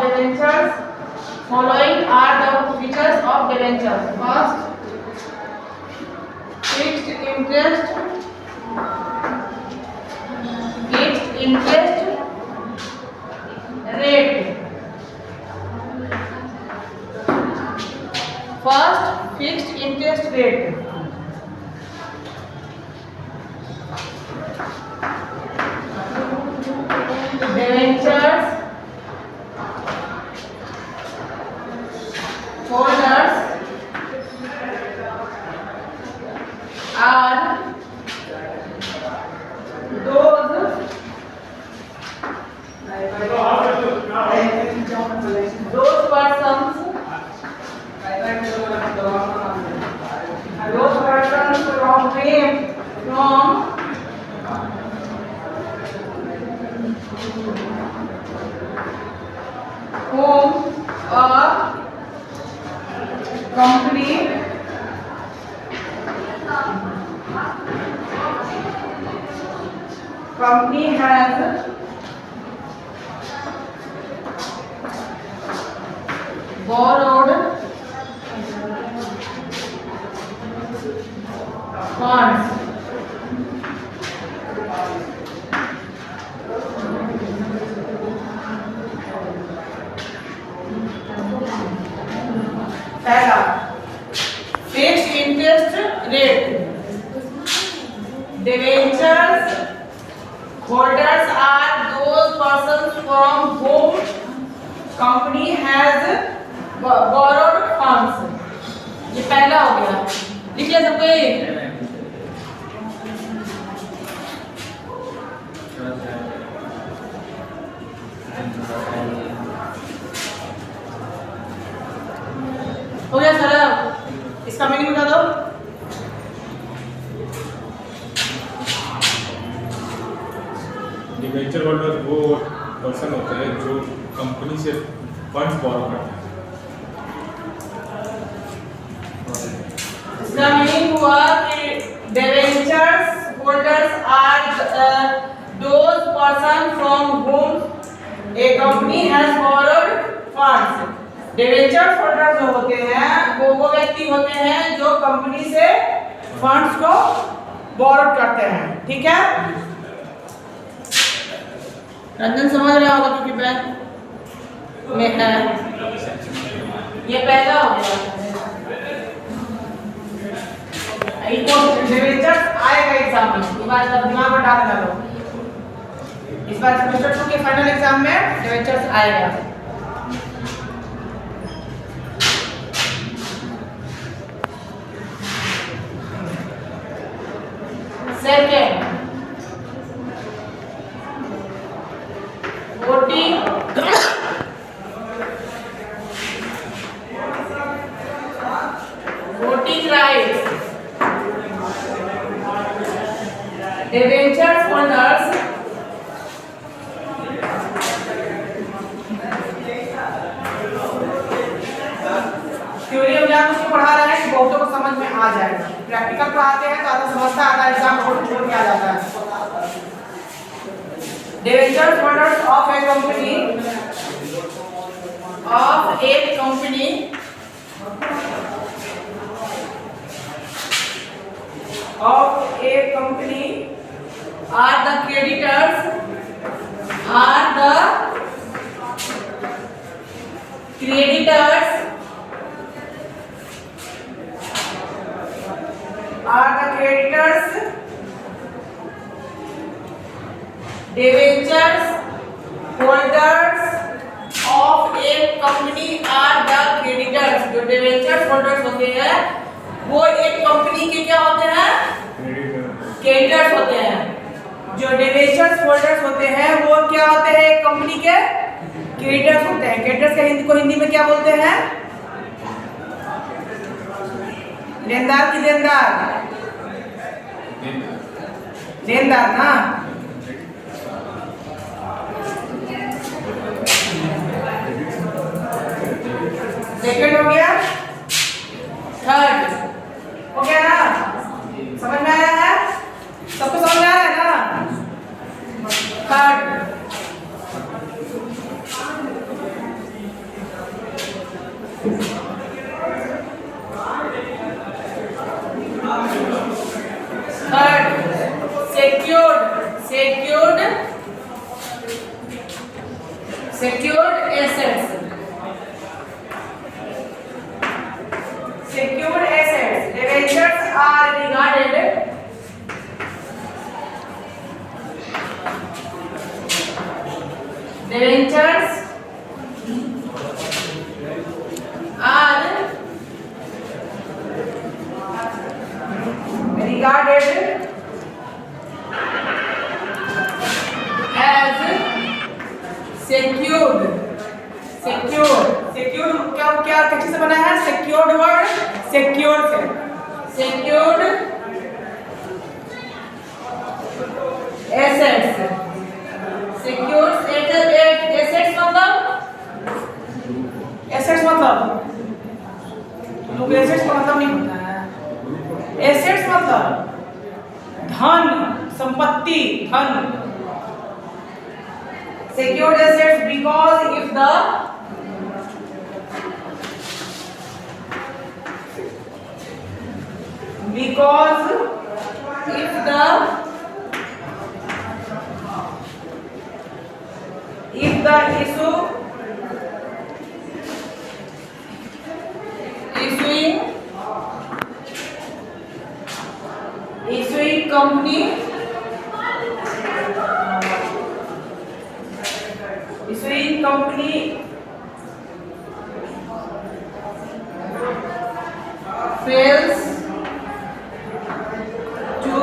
of debentures. Following are the features of debentures. First, fixed interest rate. First, fixed interest rate. Debentures holders are those persons from whom a company has borrowed funds. पहला, fixed interest rate. Debentures holders are those persons from whom company has borrowed funds. ये पहला हो गया. लिख लिया सबको ये. हो गया सर. इसका मीनिंग बता दो. डिबेंचर होल्डर वो पर्सन होते हैं जो कंपनी से फंड्स बोरो करते हैं. इसका मीनिंग हुआ कि debentures holders are those person from whom a company has borrowed funds. Debentures holder जो होते हैं वो व्यक्ति होते हैं जो कंपनी से फंड्स को बोरो करते हैं. ठीक है, रंजन समझ रहा होगा क्योंकि बैंक में है. ये पहला हो गया. डिबेंचर्स आएगा एग्जाम में. इस बार दिमाग में डाल दो. इस बार सेमेस्टर 2 के फाइनल एग्जाम में डिबेंचर्स आएगा. Second, voting rights. Debentures holders theory हम जान उसको पढ़ा रहे हैं कि बहुतों को समझ में आ जाएगा. प्रैक्टिकल पढ़ाते हैं तो आधा समझता आधा एग्जाम में छोड़ के आ जाता है. Debentures holders of a company are the creditors debentures holders of a company are the creditors. जो debentures holders होते हैं वो एक कंपनी के क्या होते हैं? क्रेडिटर्स होते हैं. जो debentures holders होते हैं वो क्या होते हैं? एक कंपनी के क्रेडिटर्स होते हैं. क्रेडिटर्स का हिंदी में क्या बोलते हैं? लेनदार की लेनदार ना. सेकंड हो गया. थर्ड हो गया ना. समझ में आ रहा है? सबको समझ में आ रहा है ना? Third third, secured assets. Secured assets. Debentures are regarded as secured क्या कैसे से बना है? secured वर्ड secured से secured assets मतलब लोग एसेट्स का मतलब नहीं होता है। एसेट्स मतलब धन, संपत्ति, धन। Secured assets because if the issuing company fails to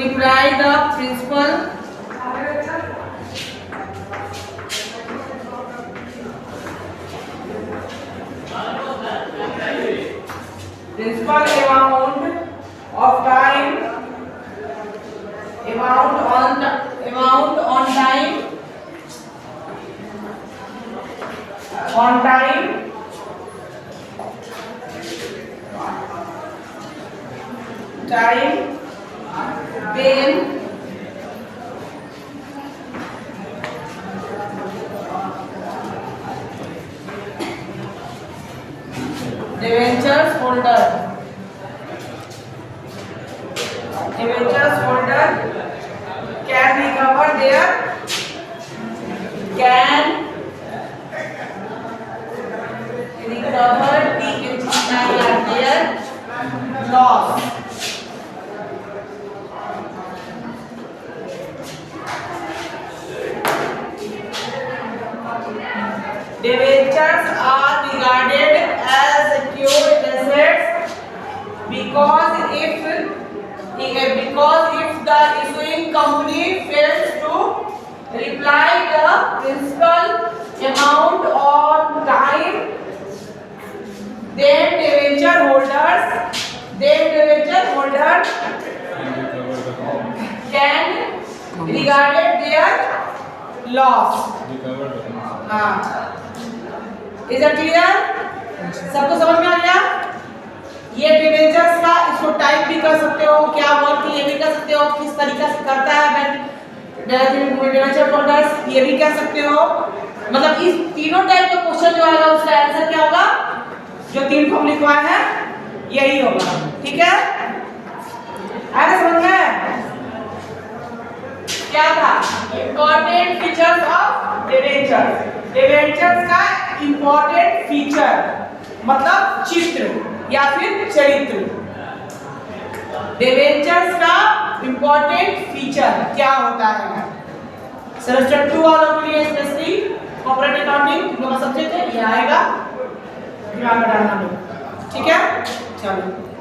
reply the principal amount of time on time when debentures holder can recover their loss. Debentures are regarded as secured assets because if the issuing company fails to reply the principal amount on time, then debenture holders can regarded their loss. हाँ, is it clear? सबको समझ में आ गया? ये debentures का इसको type भी कर सकते हो, क्या वर्क ये भी कर सकते हो, किस तरीके से करता है बैंक डिबेंचर होल्डर्स ये भी कह सकते हो। मतलब इस तीनों टाइप का क्वेश्चन जो आएगा उसका आंसर क्या होगा? जो तीन फॉर्म लिखवाए हैं यही होगा। ठीक है, आगे समझ में क्या था? Important features of debentures. Debentures का इंपॉर्टेंट फीचर मतलब चित्र या फिर चरित्र। डिबेंचर्स का इंपॉर्टेंट फीचर क्या होता है? सेमेस्टर 2 वालों के लिए स्पेशली कॉर्पोरेट अकाउंटिंग जो का सब्जेक्ट है ये आएगा, ध्यान में डालना लोग। ठीक है, चलो।